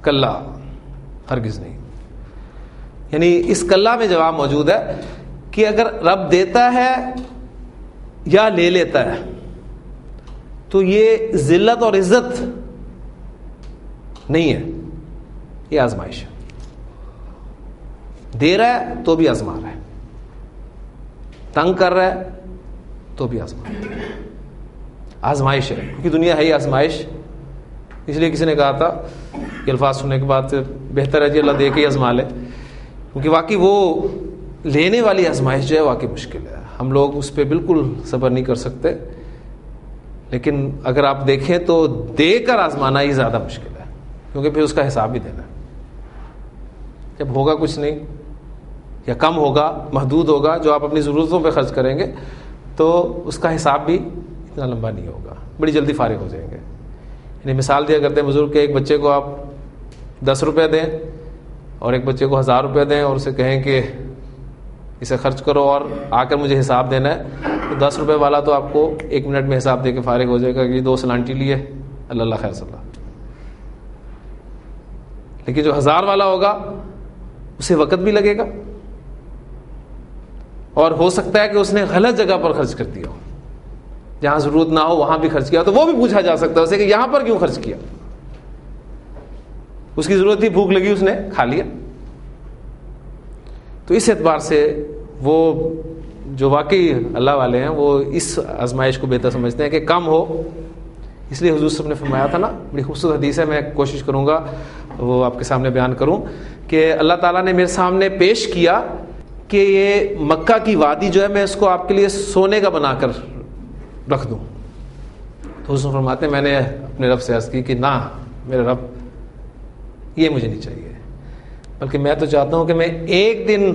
کلا، ہرگز نہیں. یعنی اس کلا میں جواب موجود ہے کہ اگر رب دیتا ہے یا لے لیتا ہے تو یہ ذلت اور عزت نہیں ہے، یہ آزمائش ہے. دے رہا ہے تو بھی آزما رہا ہے، تنگ کر رہا ہے تو بھی آزما رہا ہے. آزمائش ہے، کیونکہ دنیا ہے ہی آزمائش. اس لیے کسی نے کہا تھا کہ الفاظ سننے کے بعد بہتر ہے جی اللہ دے کے ہی آزما لے، کیونکہ واقعی وہ لینے والی آزمائش جو ہے واقعی مشکل ہے. ہم لوگ اس پہ بالکل صبر نہیں کر سکتے، لیکن اگر آپ دیکھیں تو دے کر آزمانا ہی زیادہ مشکل ہے، کیونکہ پھر اس کا حساب بھی دینا ہے. جب ہوگا کچھ نہیں یا کم ہوگا، محدود ہوگا، جو آپ اپنی ضرورتوں پہ خرچ کریں گے تو اس کا حساب بھی اتنا لمبا نہیں ہوگا، بڑی جلدی فارغ ہو جائیں گے. یعنی مثال دیا کرتے ہیں بزرگ کہ ایک بچے کو آپ 10 روپے دیں اور ایک بچے کو 1000 روپے دیں اور اسے کہیں کہ اسے خرچ کرو اور آ کر مجھے حساب دینا ہے، تو 10 روپے والا تو آپ کو 1 منٹ میں حساب دے کے فارغ ہو جائے گا کہ 2 سلانٹی لیے، اللہ خیر صلی اللہ. لیکن جو 1000 والا ہوگا اسے وقت بھی لگے گا اور ہو سکتا ہے کہ اس نے غلط جگہ پر خرچ کر دیا ہو، جہاں ضرورت نہ ہو وہاں بھی خرچ کیا، تو وہ بھی پوچھا جا سکتا ہے اسے کہ یہاں پر کیوں خرچ کیا. اس کی ضرورت تھی، بھوک لگی، اس نے کھا لیا. تو اس اعتبار سے وہ جو واقعی اللہ والے ہیں وہ اس آزمائش کو بہتر سمجھتے ہیں کہ کم ہو. اس لیے حضور صلی اللہ علیہ وسلم نے فرمایا تھا نا، بڑی خوبصورت حدیث ہے، میں کوشش کروں گا وہ آپ کے سامنے بیان کروں، کہ اللہ تعالیٰ نے میرے سامنے پیش کیا کہ یہ مکہ کی وادی جو ہے میں اس کو آپ کے لیے سونے کا بنا کر رکھ دوں. تو حضور فرماتے ہیں میں نے اپنے رب سے عرض کی کہ نہ میرے رب، یہ مجھے نہیں چاہیے، بلکہ میں تو چاہتا ہوں کہ میں ایک دن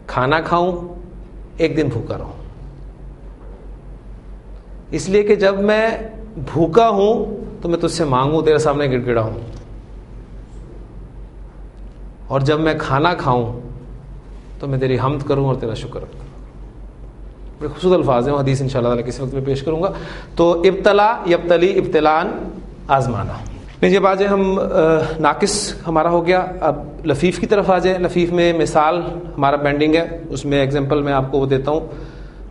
کھانا کھاؤں، ایک دن بھوکا رہوں. اس لیے کہ جب میں بھوکا ہوں تو میں تجھ سے مانگوں، تیرے سامنے گڑ گڑا ہوں، اور جب میں کھانا کھاؤں تو میں تیری حمد کروں اور تیرا شکر کروں. بڑے خوبصورت الفاظ ہیں، وہ حدیث انشاءاللہ تعالی کسی وقت میں پیش کروں گا. تو ابتلا یبتلی ابتلان، آزمانا. جب آ جائیں ہم ناقص ہمارا ہو گیا، اب لفیف کی طرف آ جائیں. لفیف میں مثال ہمارا پینڈنگ ہے، اس میں ایگزامپل میں آپ کو وہ دیتا ہوں.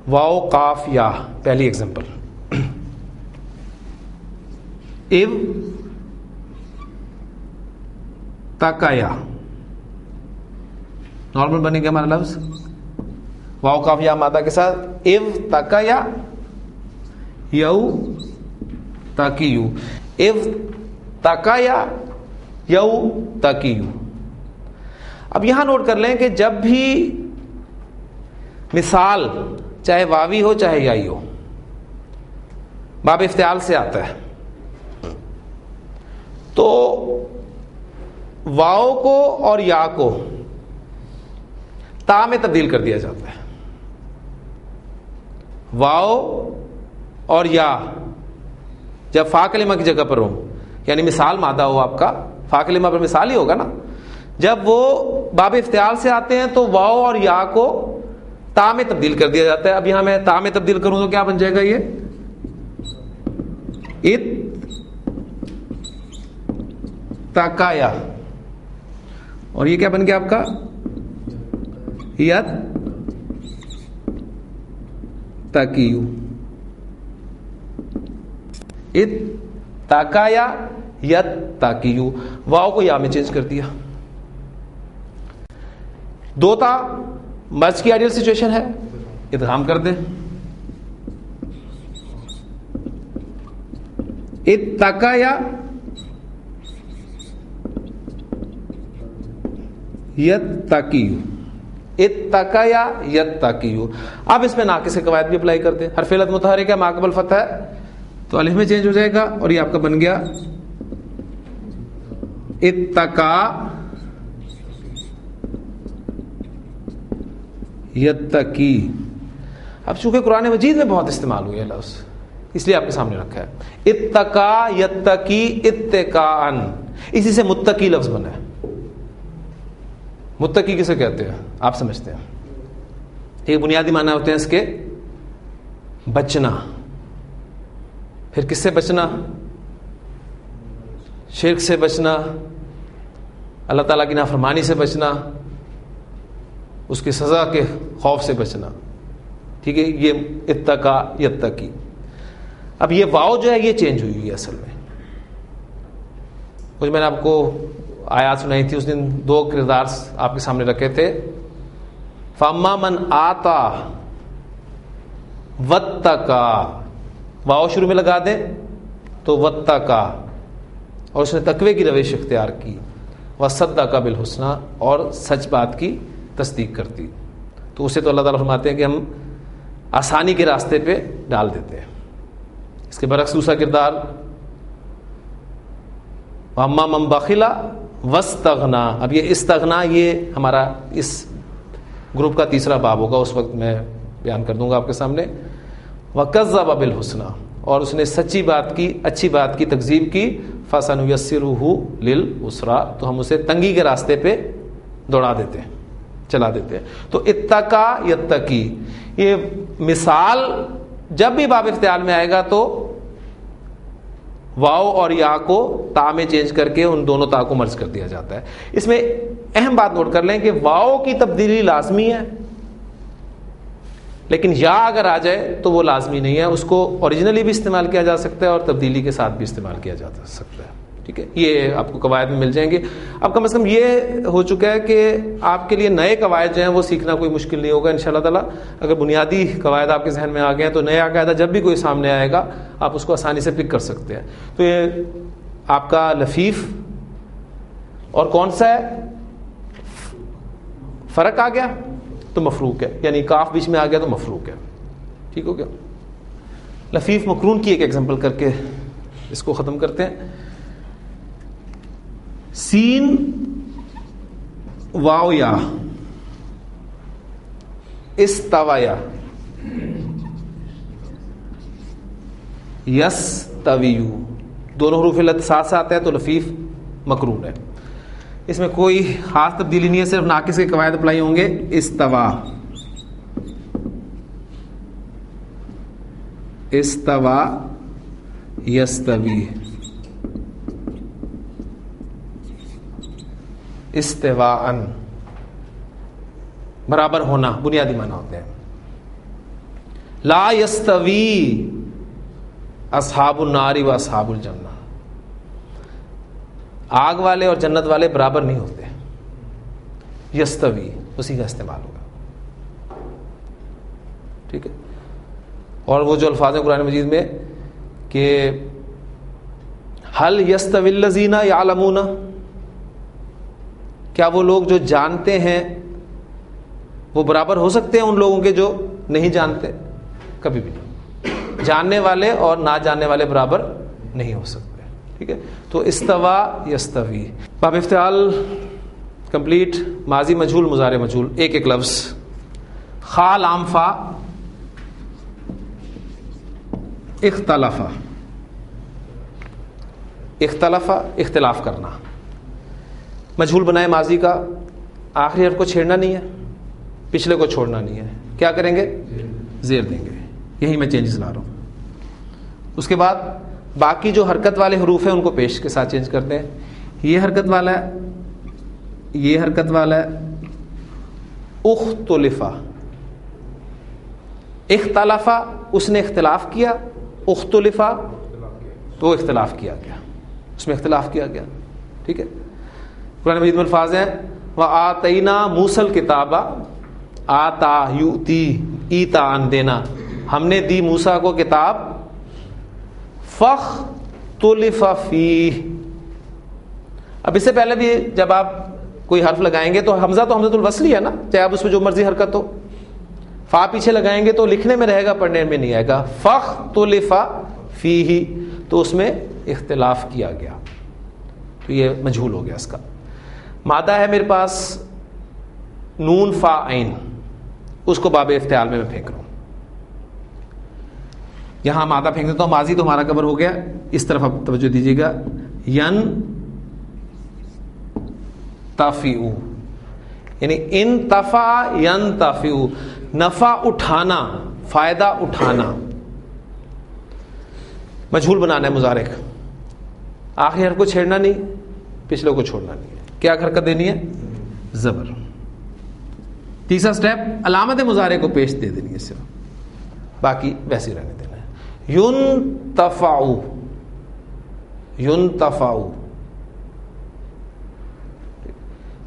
واو قاف یا، پہلی ایگزامپل اِو تاکایا، نارمل بنے گا ہمارا لفظ واو قاف یا مادہ کے ساتھ. اِو تاکایا یو تاکیو، اِو تاکایا یو تاکیو. اب یہاں نوٹ کر لیں کہ جب بھی مثال چاہے واوی ہو چاہے یائی ہو، باب افتعال سے آتا ہے، تو واو کو اور یا کو تا میں تبدیل کر دیا جاتا ہے. واو اور یا جب فا کلمہ کی جگہ پر ہو، یعنی مثال مادہ ہو، آپ کا فا کلمہ پر مثال ہی ہوگا نا، جب وہ باب افتعال سے آتے ہیں تو واو اور یا کو تا میں تبدیل کر دیا جاتا ہے. اب یہاں میں تا میں تبدیل کروں تو کیا بن جائے گا؟ یہ ات تاکایا، اور یہ کیا بن گیا آپ کا؟ یت تاکیو. ات تاکایا یت تاکیو، واو کو یا میں چینج کر دیا. دو تا مرج کی آئیڈیل سچویشن ہے، ادغام کر دیں. اتقایا یتقیو، اتقایا یتقیو. اب اس میں ناقص کے قواعد بھی اپلائی کر دیں. ہر فعل متحرک ہے، ما قبل فتح ہے تو الف میں چینج ہو جائے گا، اور یہ آپ کا بن گیا اتقا یتقی. اب چونکہ قرآن مجید میں بہت استعمال ہوئی ہے لفظ، اس لیے آپ کے سامنے رکھا ہے. اتقا یتقی اتقاءن، اسی سے متقی لفظ بنا ہے. متقی کسے کہتے ہیں آپ سمجھتے ہیں؟ ایک بنیادی معنی ہوتے ہیں اس کے بچنا. پھر کس سے بچنا؟ شرک سے بچنا، اللہ تعالیٰ کی نافرمانی سے بچنا، اس کی سزا کے خوف سے بچنا. ٹھیک ہے، یہ اتقا یتقی. اب یہ واو جو ہے یہ چینج ہوئی ہے اصل میں. کچھ میں نے آپ کو آیات سنائی تھی اس دن، دو کردار آپ کے سامنے رکھے تھے. فاما من آتا واتقا، واو شروع میں لگا دیں تو واتقا، اور اس نے تقوی کی روش اختیار کی. وصدق بالحسنی، اور سچ بات کی تصدیق کرتی. تو اسے تو اللہ تعالیٰ فرماتے ہیں کہ ہم آسانی کے راستے پہ ڈال دیتے ہیں. اس کے برعکس دوسرا کردار واما من بخل واستغنی. اب یہ استغنا یہ ہمارا اس گروپ کا تیسرا باب ہوگا، اس وقت میں بیان کر دوں گا آپ کے سامنے. وکذب بالحسنی، اور اس نے سچی بات کی، اچھی بات کی تکذیب کی. فسنیسرہ للعسری، تو ہم اسے تنگی کے راستے پہ دوڑا دیتے ہیں، چلا دیتے ہیں. تو اتقا یتقی، یہ مثال جب بھی باب افتعال میں آئے گا تو واو اور یا کو تا میں چینج کر کے ان دونوں تا کو مرج کر دیا جاتا ہے. اس میں اہم بات نوٹ کر لیں کہ واو کی تبدیلی لازمی ہے، لیکن یا اگر آ جائے تو وہ لازمی نہیں ہے. اس کو اوریجنلی بھی استعمال کیا جا سکتا ہے اور تبدیلی کے ساتھ بھی استعمال کیا جا سکتا ہے. ٹھیک ہے، یہ آپ کو قواعد میں مل جائیں گے. اب کم از کم یہ ہو چکا ہے کہ آپ کے لیے نئے قواعد جو ہیں وہ سیکھنا کوئی مشکل نہیں ہوگا انشاءاللہ تعالیٰ. اگر بنیادی قواعد آپ کے ذہن میں آ گئے ہیں تو نیا قاعدہ جب بھی کوئی سامنے آئے گا آپ اس کو آسانی سے پک کر سکتے ہیں. تو یہ آپ کا لفیف اور کون سا ہے، فرق آ گیا تو مفروق ہے، یعنی کاف بیچ میں آ گیا تو مفروق ہے. ٹھیک ہو گیا. لفیف مقرون کی ایک ایگزامپل کر کے اس کو ختم کرتے ہیں. سین واو یا استوایا یستویو، دونوں حروف علت ساتھ ساتھ ہے تو لفیف مقرون ہے. اس میں کوئی خاص تبدیلی نہیں ہے، صرف ناقص کے قواعد اپلائی ہوں گے. استوا، استوا یستوی، استواءً، برابر ہونا بنیادی معنی ہوتے ہیں. لا یستوی اصحاب النار و اصحاب الجنہ، آگ والے اور جنت والے برابر نہیں ہوتے. یستوی اسی کا استعمال ہوگا. ٹھیک ہے. اور وہ جو الفاظ ہیں قرآن مجید میں کہ هل یستوی الذین یعلمون، کیا وہ لوگ جو جانتے ہیں وہ برابر ہو سکتے ہیں ان لوگوں کے جو نہیں جانتے؟ کبھی بھی نہیں. جاننے والے اور نہ جاننے والے برابر نہیں ہو سکتے. ٹھیک ہے. تو استوا یستوی. باب افتعال کمپلیٹ. ماضی مجہول، مضارع مجہول، ایک ایک لفظ. خا لام فا، اختلافا، اختلافا اختلاف کرنا. مجہول بنائے ماضی کا، آخری حرف کو چھیڑنا نہیں ہے، پچھلے کو چھوڑنا نہیں ہے. کیا کریں گے؟ زیر دیں گے. یہی میں چینجز لا رہا ہوں. اس کے بعد باقی جو حرکت والے حروف ہیں ان کو پیش کے ساتھ چینج کرتے ہیں. یہ حرکت والا ہے، یہ حرکت والا ہے. اختلفا، اختلافا اس نے اختلاف کیا، اختلفا تو وہ اختلاف کیا گیا، اس میں اختلاف کیا گیا. ٹھیک ہے. قرآن مجید میں الفاظ ہیں وَآتَيْنَا مُوسَى الْكِتَابَ، آتا یؤتی، ایتاءً دینا، ہم نے دی موسیٰ کو کتاب. فَاخْتُلِفَ فِيهِ، اب اس سے پہلے بھی جب آپ کوئی حرف لگائیں گے تو حمزہ تو حمزۃ الوصل ہی ہے نا، چاہے آپ اس میں جو مرضی حرکت ہو. فا پیچھے لگائیں گے تو لکھنے میں رہے گا، پڑھنے میں نہیں آئے گا. فَاخْتُلِفَ فِيهِ، تو اس میں اختلاف کیا گیا. تو یہ مجہول ہو گیا. اس کا مادہ ہے میرے پاس نون فا عین، اس کو باب افتعال میں پھینک رہا ہوں. یہاں مادہ پھینک دیتا ہوں. ماضی تو ہمارا کور ہو گیا. اس طرف آپ توجہ دیجیے گا. ین تفیع، یعنی انتفع ینتفع، نفع اٹھانا، فائدہ اٹھانا. مجہول بنانا ہے مضارع. آخری حرف کو چھیڑنا نہیں، پچھلے کو چھوڑنا نہیں ہے. کیا حرکت دینی ہے؟ زبر. تیسرا سٹیپ علامت مضارع کو پیش دے دینی ہے صرف، باقی ویسے ہی رہنے دینا ہے. ینتفعو، ینتفعو.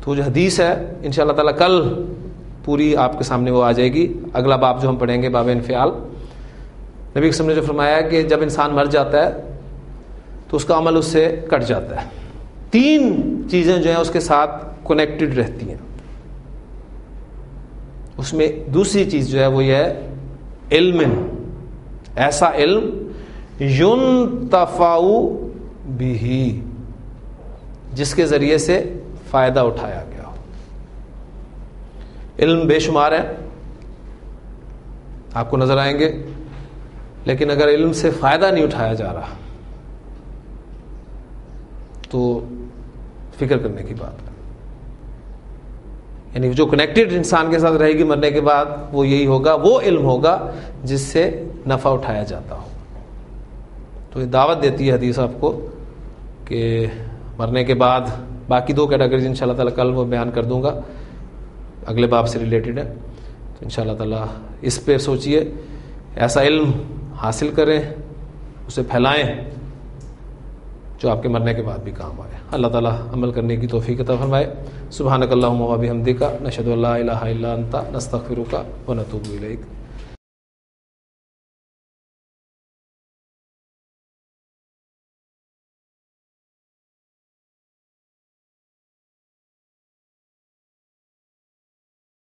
تو جو حدیث ہے انشاءاللہ تعالی کل پوری آپ کے سامنے وہ آ جائے گی. اگلا باب جو ہم پڑھیں گے باب انفعال، نبی قسم نے جو فرمایا کہ جب انسان مر جاتا ہے تو اس کا عمل اس سے کٹ جاتا ہے. 3 چیزیں جو ہیں اس کے ساتھ کنیکٹڈ رہتی ہیں. اس میں دوسری چیز جو ہے وہ یہ ہے علم، ایسا علم ینتفع بہ، جس کے ذریعے سے فائدہ اٹھایا گیا ہو. علم بے شمار ہے، آپ کو نظر آئیں گے، لیکن اگر علم سے فائدہ نہیں اٹھایا جا رہا تو فکر کرنے کی بات ہے. یعنی جو کنیکٹڈ انسان کے ساتھ رہے گی مرنے کے بعد وہ یہی ہوگا، وہ علم ہوگا جس سے نفع اٹھایا جاتا ہو. تو یہ دعوت دیتی ہے حدیث آپ کو کہ مرنے کے بعد باقی 2 کیٹیگریز انشاءاللہ تعالی کل وہ بیان کر دوں گا، اگلے باب سے ریلیٹڈ ہے. تو انشاءاللہ تعالی اس پہ سوچئے، ایسا علم حاصل کریں، اسے پھیلائیں جو آپ کے مرنے کے بعد بھی کام آئے. اللہ تعالی عمل کرنے کی توفیق عطا فرمائے. سبحانک اللہم و بحمدک، نشہد ان لا الہ الا انت، نستغفرک و نتوب الیک.